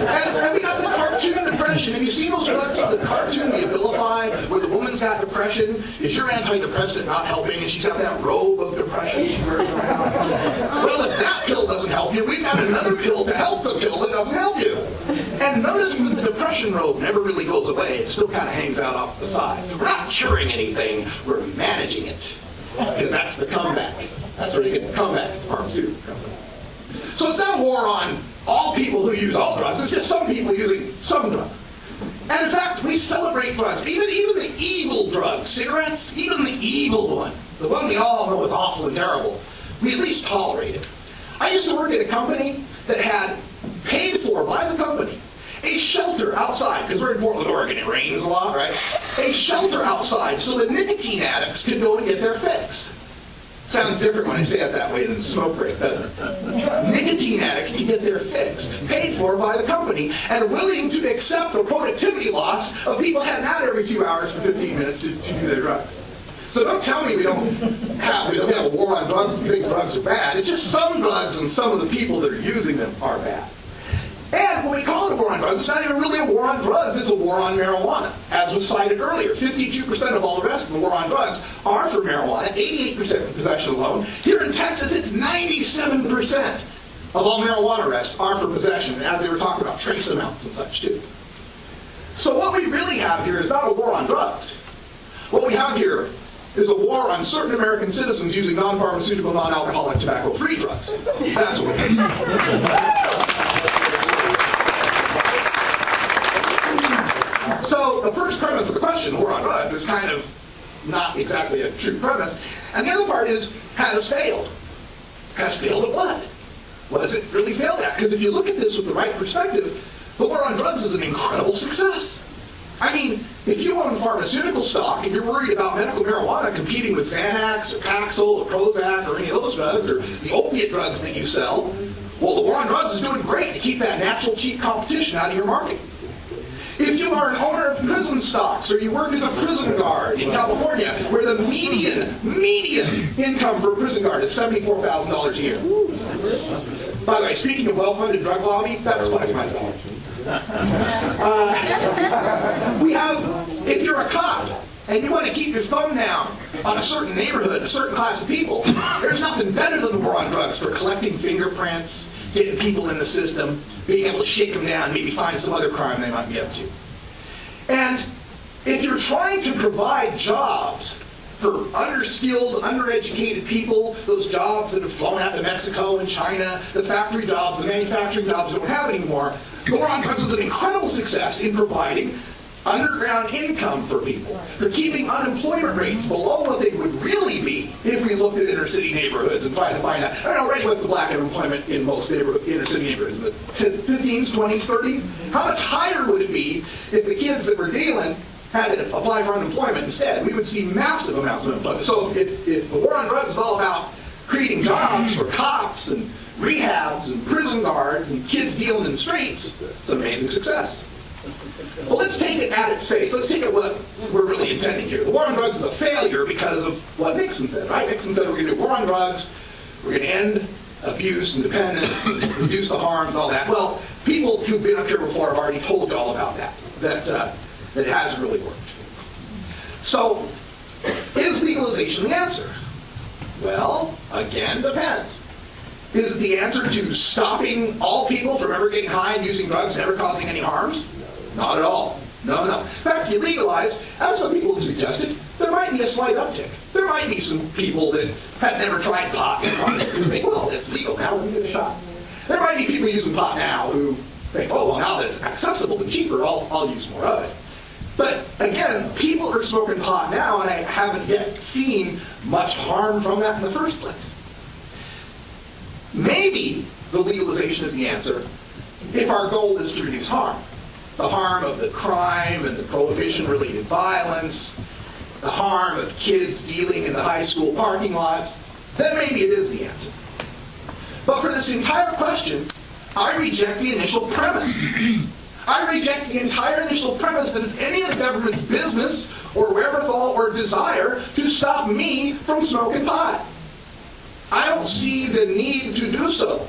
And we got the cartoon depression. Have you seen those drugs from the cartoon, the Abilify, where the woman's got depression? Is your antidepressant not helping? And she's got that robe of depression she's wearing around. Well, if that pill doesn't help you, we've got another pill to help the pill that doesn't help you. And notice that the depression robe never really goes away. It still kind of hangs out off the side. We're not curing anything. We're managing it. Because that's the comeback. That's where you get the comeback, the pharmaceutical company. So it's not a war on all people who use all drugs. It's just some people using some drugs. And in fact, we celebrate drugs. Even the evil drugs, cigarettes, even the evil one, the one we all know is awful and terrible, we at least tolerate it. I used to work at a company that had paid for by the company a shelter outside, because we're in Portland, Oregon, it rains a lot, right? A shelter outside so that nicotine addicts could go and get their fix. Sounds different when I say it that way than smoke break, doesn't it? Nicotine addicts to get their fix, paid for by the company, and willing to accept the productivity loss of people heading out every 2 hours for 15 minutes to do their drugs. So don't tell me we don't have a war on drugs. We think drugs are bad. It's just some drugs and some of the people that are using them are bad. And when we call it a war on drugs, it's not even really a war on drugs. It's a war on marijuana. As was cited earlier, 52% of all arrests in the war on drugs are for marijuana, 88% for possession alone. Here in Texas, it's 97% of all marijuana arrests are for possession, and as they were talking about trace amounts and such too. So what we really have here is not a war on drugs. What we have here is a war on certain American citizens using non-pharmaceutical, non-alcoholic, tobacco-free drugs. That's what we have. So the first premise of the question, war on drugs, is kind of not exactly a true premise. And the other part is, has failed. Has failed at what? What has it really failed at? Because if you look at this with the right perspective, the war on drugs is an incredible success. I mean, if you own pharmaceutical stock and you're worried about medical marijuana competing with Xanax or Paxil or Prozac or any of those drugs, or the opiate drugs that you sell, well, the war on drugs is doing great to keep that natural cheap competition out of your market. If you are an owner of prison stocks, or you work as a prison guard in California, where the median income for a prison guard is $74,000 a year. By the way, speaking of well-funded drug lobby, that explains myself. We have, if you're a cop, and you want to keep your thumb down on a certain neighborhood, a certain class of people, there's nothing better than the war on drugs for collecting fingerprints, getting people in the system, being able to shake them down, maybe find some other crime they might be up to. And if you're trying to provide jobs for underskilled, undereducated people, those jobs that have flown out to Mexico and China, the factory jobs, the manufacturing jobs we don't have anymore, the war on drugs is an incredible success in providing underground income for people, for keeping unemployment rates below what they would really be if we looked at inner city neighborhoods and tried to find out. I don't know already what's the black unemployment in most inner city neighborhoods, in the 15s, 20s, 30s? How much higher would it be if the kids that were dealing had to apply for unemployment instead? We would see massive amounts of unemployment. So if the war on drugs is all about creating jobs for cops and rehabs and prison guards and kids dealing in the streets, it's an amazing success. Well, let's take it at its face. Let's take it what we're really intending here. The war on drugs is a failure because of what Nixon said, right? Nixon said we're going to do war on drugs, we're going to end abuse and dependence, reduce the harms, all that. Well, people who've been up here before have already told you all about that it hasn't really worked. So, is legalization the answer? Well, again, depends. Is it the answer to stopping all people from ever getting high and using drugs, never causing any harms? Not at all. No, no. In fact, if you legalize, as some people have suggested, there might be a slight uptick. There might be some people that have never tried pot and think, well, it's legal now, let me give it a shot. There might be people using pot now who think, oh, well, now that it's accessible and cheaper, I'll use more of it. But again, people are smoking pot now, and I haven't yet seen much harm from that in the first place. Maybe the legalization is the answer if our goal is to reduce harm. The harm of the crime and the prohibition-related violence, the harm of kids dealing in the high school parking lots, then maybe it is the answer. But for this entire question, I reject the initial premise. I reject the entire initial premise that it's any of the government's business or wherewithal or desire to stop me from smoking pot. I don't see the need to do so.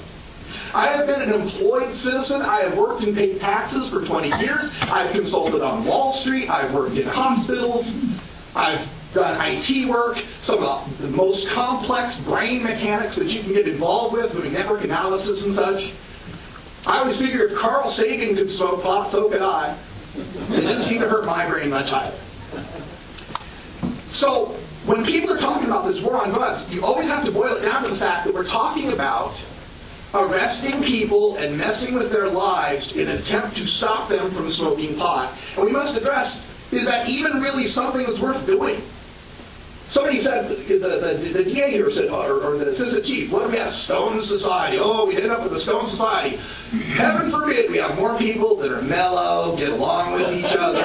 I have been an employed citizen. I have worked and paid taxes for 20 years. I've consulted on Wall Street. I've worked in hospitals. I've done IT work, some of the most complex brain mechanics that you can get involved with, doing network analysis and such. I always figure if Carl Sagan could smoke pot, so could I. It didn't seem to hurt my brain much either. So when people are talking about this war on drugs, you always have to boil it down to the fact that we're talking about arresting people and messing with their lives in an attempt to stop them from smoking pot. And we must address, is that even really something that's worth doing? Somebody said, the DA here said, or the assistant chief, what if we have Stone Society? Oh, we end up with a Stone Society. Heaven forbid we have more people that are mellow, get along with each other,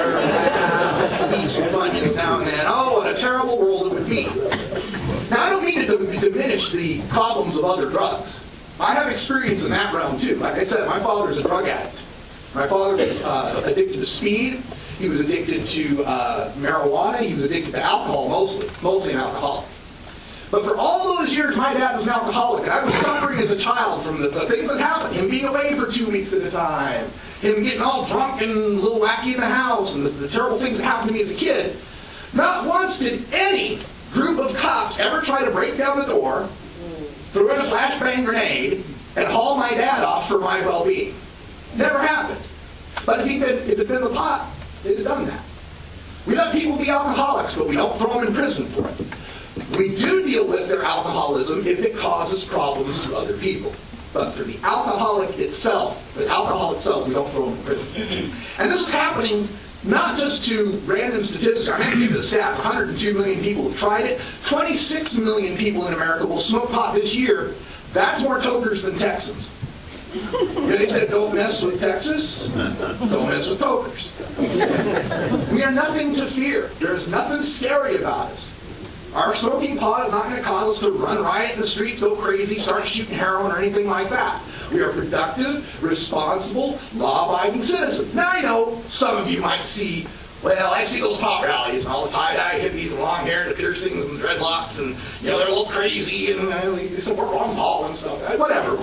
eat some Funyuns now and then. Oh, what a terrible world it would be. Now, I don't mean to diminish the problems of other drugs. I have experience in that realm too. Like I said, my father's a drug addict. My father was addicted to speed. He was addicted to marijuana. He was addicted to alcohol mostly an alcoholic. But for all those years, my dad was an alcoholic, and I was suffering as a child from the things that happened. Him being away for 2 weeks at a time, him getting all drunk and a little wacky in the house, and the terrible things that happened to me as a kid. Not once did any group of cops ever try to break down the door, throw in a flashbang grenade, and haul my dad off for my well-being. Never happened. But if it had been the pot, they'd have done that. We let people be alcoholics, but we don't throw them in prison for it. We do deal with their alcoholism if it causes problems to other people. But for the alcohol itself, we don't throw them in prison. And this is happening not just to random statistics. I'm going to give you the stats. 102 million people have tried it. 26 million people in America will smoke pot this year. That's more tokers than Texans. They said, don't mess with Texas, don't mess with tokers. We are nothing to fear. There's nothing scary about us. Our smoking pot is not going to cause us to run riot in the streets, go crazy, start shooting heroin or anything like that. We are productive, responsible, law-abiding citizens. Now I know some of you might see, well, I see those pot rallies and all the tie-dye hippies and long hair and the piercings and the dreadlocks and, you know, they're a little crazy and they support Ron Paul and stuff. Whatever.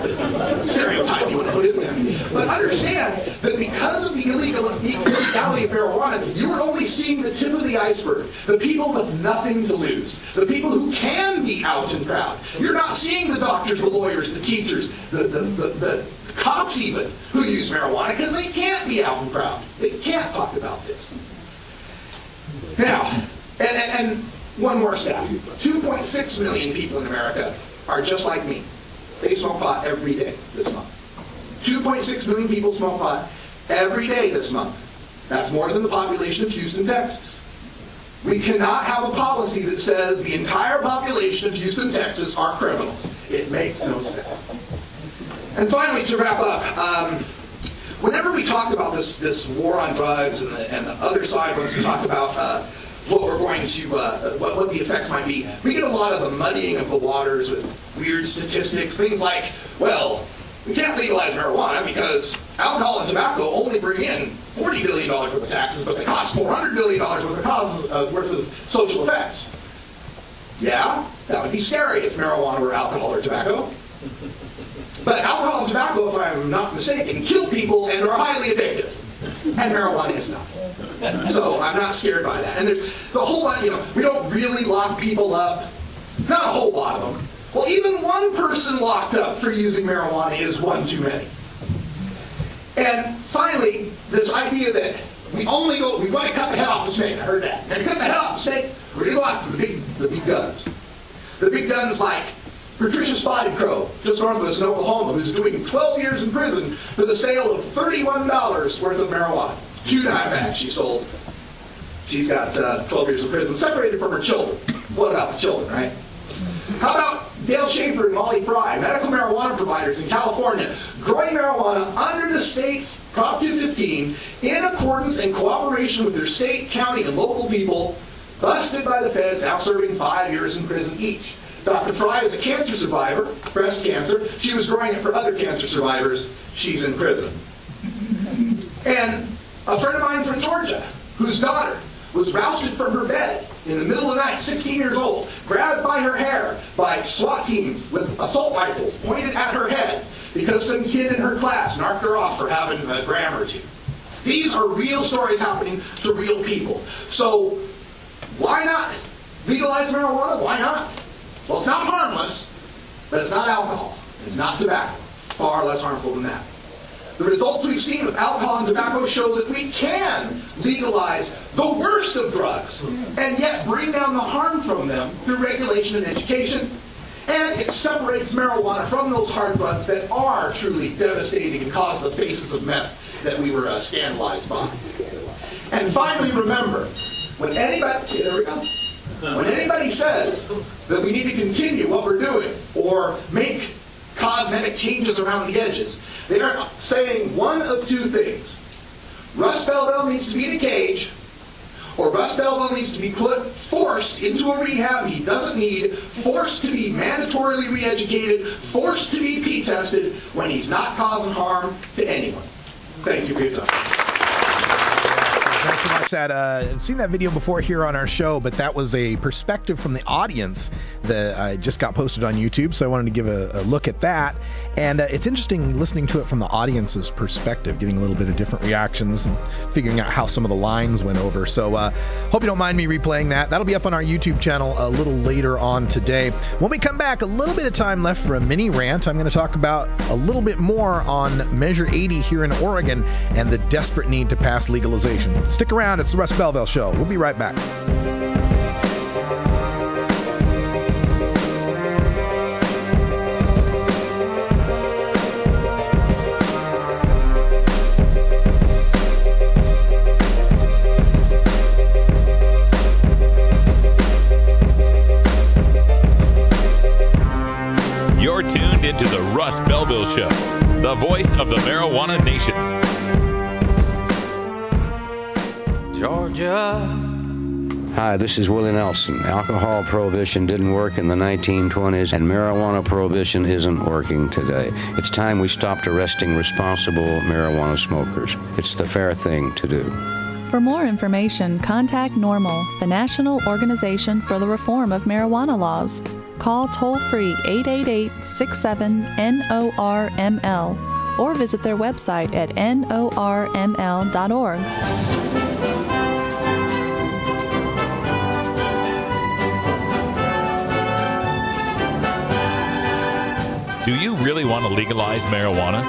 Stereotype you want to put in there. But understand that because of the illegality of marijuana, you are only seeing the tip of the iceberg. The people with nothing to lose. The people who can be out and proud. You're not seeing the doctors, the lawyers, the teachers, the cops even, who use marijuana because they can't be out and proud. They can't talk about this. Now, and one more stat. 2.6 million people in America are just like me. They smoke pot every day this month. 2.6 million people smoke pot every day this month. That's more than the population of Houston, Texas. We cannot have a policy that says the entire population of Houston, Texas are criminals. It makes no sense. And finally, to wrap up, whenever we talk about this war on drugs and the other side wants to talk about what we're going to, what the effects might be, we get a lot of the muddying of the waters with weird statistics, things like, well, we can't legalize marijuana because alcohol and tobacco only bring in $40 billion worth of taxes, but they cost $400 billion worth of social effects. Yeah, that would be scary if marijuana were alcohol or tobacco. But alcohol and tobacco, if I'm not mistaken, kill people and are highly addictive. And marijuana is not. So I'm not scared by that. And there's a whole lot, we don't really lock people up. Not a whole lot of them. Well, even one person locked up for using marijuana is one too many. And finally, this idea that we want to cut the head off the snake. I heard that. And to cut the head off the snake, we're going to go after the big guns. The big guns like Patricia Spotted Crow, just north of us in Oklahoma, who's doing 12 years in prison for the sale of $31 worth of marijuana. 2 bags she sold. She's got 12 years in prison, separated from her children. What about the children, right? How about Dale Schaefer and Molly Fry, medical marijuana providers in California, growing marijuana under the state's Prop 215 in accordance and cooperation with their state, county, and local people, busted by the feds, now serving 5 years in prison each. Dr. Fry is a cancer survivor, breast cancer. She was growing it for other cancer survivors. She's in prison. And a friend of mine from Georgia, whose daughter was rousted from her bed in the middle of the night, 16 years old, grabbed by her hair by SWAT teams with assault rifles pointed at her head because some kid in her class knocked her off for having a gram or two. These are real stories happening to real people. So why not legalize marijuana? Why not? Well, it's not harmless, but it's not alcohol. It's not tobacco. It's far less harmful than that. The results we've seen with alcohol and tobacco show that we can legalize the worst of drugs and yet bring down the harm from them through regulation and education. And it separates marijuana from those hard drugs that are truly devastating and cause the faces of meth that we were scandalized by. And finally, remember, when anybody says that we need to continue what we're doing or make cosmetic changes around the edges, they are saying one of two things. Russ Belville needs to be in a cage, or Russ Belville needs to be forced into a rehab he doesn't need, forced to be mandatorily re-educated, forced to be P-tested when he's not causing harm to anyone. Thank you for your time. Thanks so much. I've seen that video before here on our show, but that was a perspective from the audience that just got posted on YouTube, so I wanted to give a look at that. And it's interesting listening to it from the audience's perspective, getting a little bit of different reactions and figuring out how some of the lines went over. So hope you don't mind me replaying that. That'll be up on our YouTube channel a little later on today. When we come back, a little bit of time left for a mini rant. I'm going to talk about a little bit more on Measure 80 here in Oregon and the desperate need to pass legalization. Stick around. It's the Russ Belville Show. We'll be right back. You're tuned into the Russ Belville Show, the voice of the marijuana nation. Georgia. Hi, this is Willie Nelson. Alcohol prohibition didn't work in the 1920s, and marijuana prohibition isn't working today. It's time we stopped arresting responsible marijuana smokers. It's the fair thing to do. For more information, contact NORML, the National Organization for the Reform of Marijuana Laws. Call toll-free 888-67-NORML or visit their website at norml.org. Do you really want to legalize marijuana?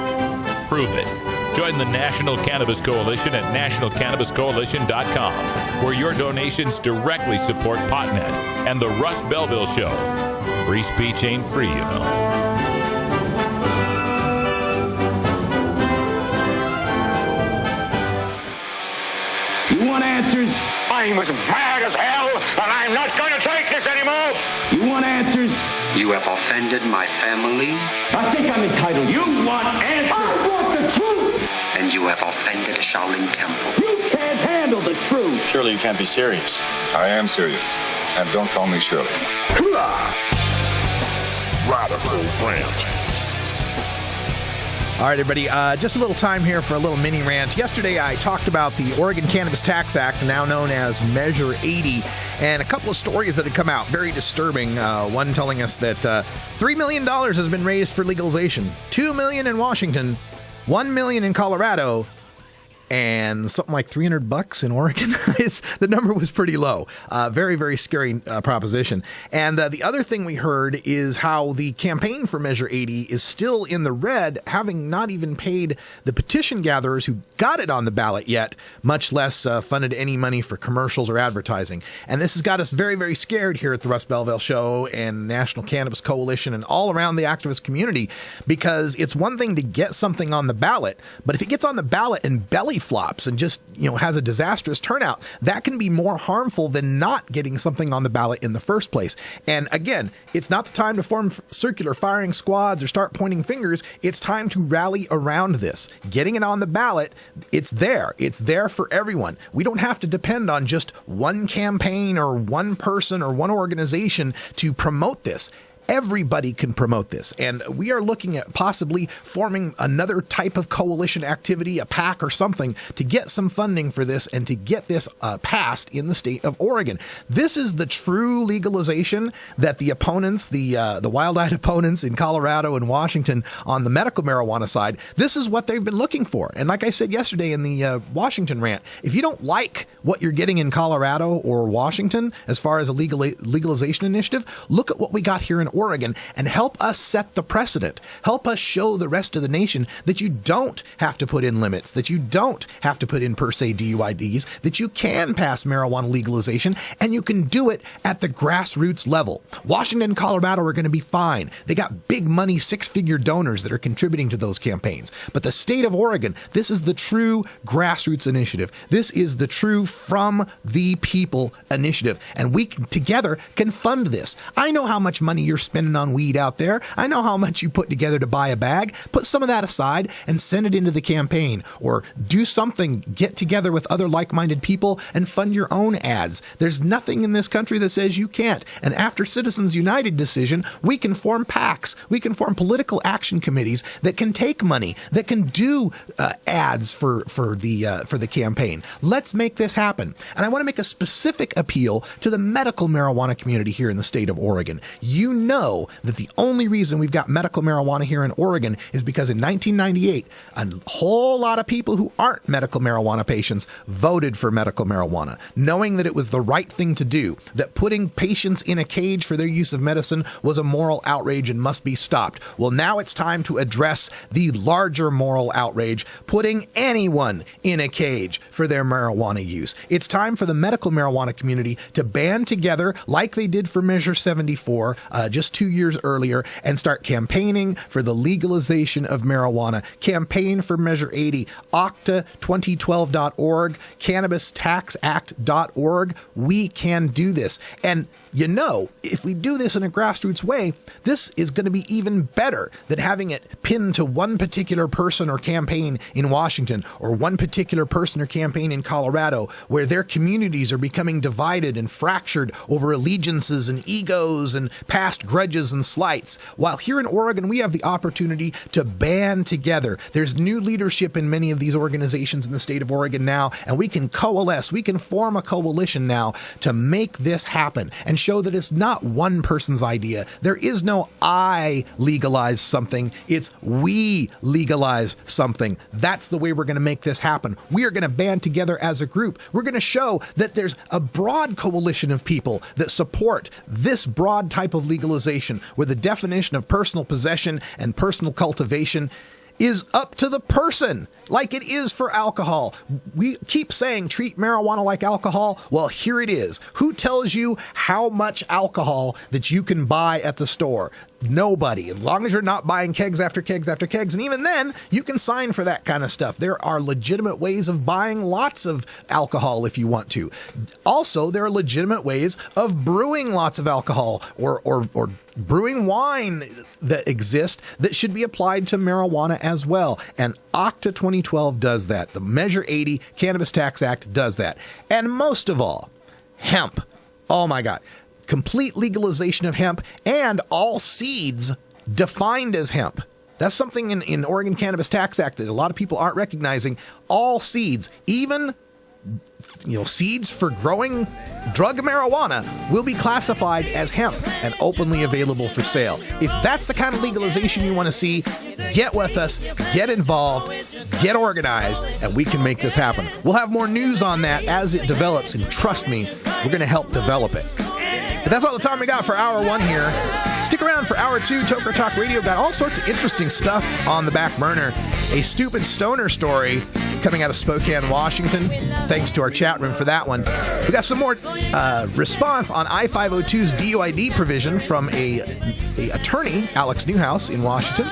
Prove it. Join the National Cannabis Coalition at nationalcannabiscoalition.com, where your donations directly support PotNet and the Russ Belville Show. Free speech ain't free, you know. You want answers? I'm as mad as hell, and I'm not going to take this anymore. You want answers? You have offended my family. I think I'm entitled. You want answers? I want the truth. And you have offended Shaolin Temple. You can't handle the truth. Surely you can't be serious. I am serious. And don't call me Shirley. Radical rant. All right, everybody, just a little time here for a little mini rant. Yesterday, I talked about the Oregon Cannabis Tax Act, now known as Measure 80, and a couple of stories that had come out, very disturbing. One telling us that $3 million has been raised for legalization, $2 million in Washington, $1 million in Colorado, and something like $300 in Oregon. The number was pretty low. Very, very scary proposition. And the other thing we heard is how the campaign for Measure 80 is still in the red, having not even paid the petition gatherers who got it on the ballot yet, much less funded any money for commercials or advertising. And this has got us very, very scared here at the Russ Belville Show and National Cannabis Coalition and all around the activist community, because it's one thing to get something on the ballot, but if it gets on the ballot and belly flops and just, has a disastrous turnout, that can be more harmful than not getting something on the ballot in the first place. And again, it's not the time to form circular firing squads or start pointing fingers. It's time to rally around this. Getting it on the ballot, it's there. It's there for everyone. We don't have to depend on just one campaign or one person or one organization to promote this. Everybody can promote this, and we are looking at possibly forming another type of coalition activity, a PAC or something, to get some funding for this and to get this passed in the state of Oregon. This is the true legalization that the opponents, the wild-eyed opponents in Colorado and Washington on the medical marijuana side, this is what they've been looking for. And like I said yesterday in the Washington rant, if you don't like what you're getting in Colorado or Washington as far as a legalization initiative, look at what we got here in Oregon and help us set the precedent. Help us show the rest of the nation that you don't have to put in limits, that you don't have to put in per se DUIDs, that you can pass marijuana legalization, and you can do it at the grassroots level. Washington and Colorado are going to be fine. They got big money, six-figure donors that are contributing to those campaigns. But the state of Oregon, this is the true grassroots initiative. This is the true from the people initiative. And we together can fund this. I know how much money you're spending on weed out there. I know how much you put together to buy a bag. Put some of that aside and send it into the campaign, or do something, get together with other like-minded people and fund your own ads. There's nothing in this country that says you can't. And after Citizens United decision, we can form PACs. We can form political action committees that can take money, that can do ads for the campaign. Let's make this happen. And I want to make a specific appeal to the medical marijuana community here in the state of Oregon. You know that the only reason we've got medical marijuana here in Oregon is because in 1998, a whole lot of people who aren't medical marijuana patients voted for medical marijuana, knowing that it was the right thing to do, that putting patients in a cage for their use of medicine was a moral outrage and must be stopped. Well, now it's time to address the larger moral outrage, putting anyone in a cage for their marijuana use. It's time for the medical marijuana community to band together like they did for Measure 74 just 2 years earlier and start campaigning for the legalization of marijuana. Campaign for Measure 80, octa2012.org, cannabistaxact.org. We can do this. And if we do this in a grassroots way, this is going to be even better than having it pinned to one particular person or campaign in Washington or one particular person or campaign in Colorado, where their communities are becoming divided and fractured over allegiances and egos and past grudges and slights. While here in Oregon, we have the opportunity to band together. There's new leadership in many of these organizations in the state of Oregon now, and we can coalesce. We can form a coalition now to make this happen and show that it's not one person's idea. There is no I legalize something. It's we legalize something. That's the way we're going to make this happen. We are going to band together as a group. We're going to show that there's a broad coalition of people that support this broad type of legalization, where the definition of personal possession and personal cultivation is up to the person, like it is for alcohol. We keep saying treat marijuana like alcohol. Well, here it is. Who tells you how much alcohol that you can buy at the store? Nobody, as long as you're not buying kegs after kegs after kegs. And even then, you can sign for that kind of stuff. There are legitimate ways of buying lots of alcohol if you want to. Also, there are legitimate ways of brewing lots of alcohol or brewing wine that exist that should be applied to marijuana as well. And Octa 2012 does that. The Measure 80 Cannabis Tax Act does that. And most of all, hemp. Oh my God. Complete legalization of hemp and all seeds defined as hemp. That's something in Oregon Cannabis Tax Act that a lot of people aren't recognizing. All seeds, even seeds for growing drug marijuana, will be classified as hemp and openly available for sale. If that's the kind of legalization you want to see, get with us, get involved, get organized, and we can make this happen. We'll have more news on that as it develops, and trust me, we're going to help develop it. But that's all the time we got for Hour 1 here. Stick around for Hour 2. Toker Talk Radio got all sorts of interesting stuff on the back burner. A stupid stoner story coming out of Spokane, Washington. Thanks to our chat room for that one. We got some more response on I-502's DUID provision from a attorney, Alex Newhouse, in Washington.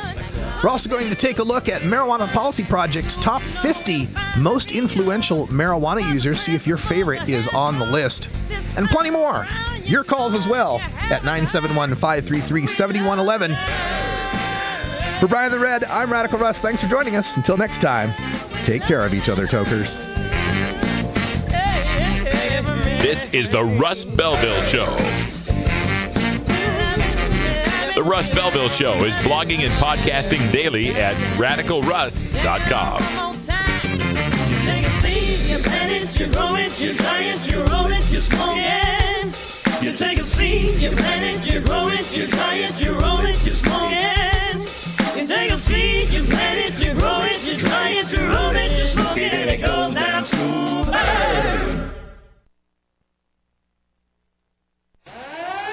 We're also going to take a look at Marijuana Policy Project's top 50 most influential marijuana users, see if your favorite is on the list, and plenty more. Your calls as well at 971-533-7111. For Brian the Red, I'm Radical Russ. Thanks for joining us. Until next time, take care of each other, tokers. This is the Russ Belville Show. The Russ Belville Show is blogging and podcasting daily at radicalruss.com. You take a seed, you plant it, you grow it, you dry it, you roll it, you smoke it. You take a seed, you plant it, you grow it, you dry it, you roll it, you smoke it. You take a seed, you plant it, you grow it, you dry it, you roll it, you smoke it, and it goes down smooth.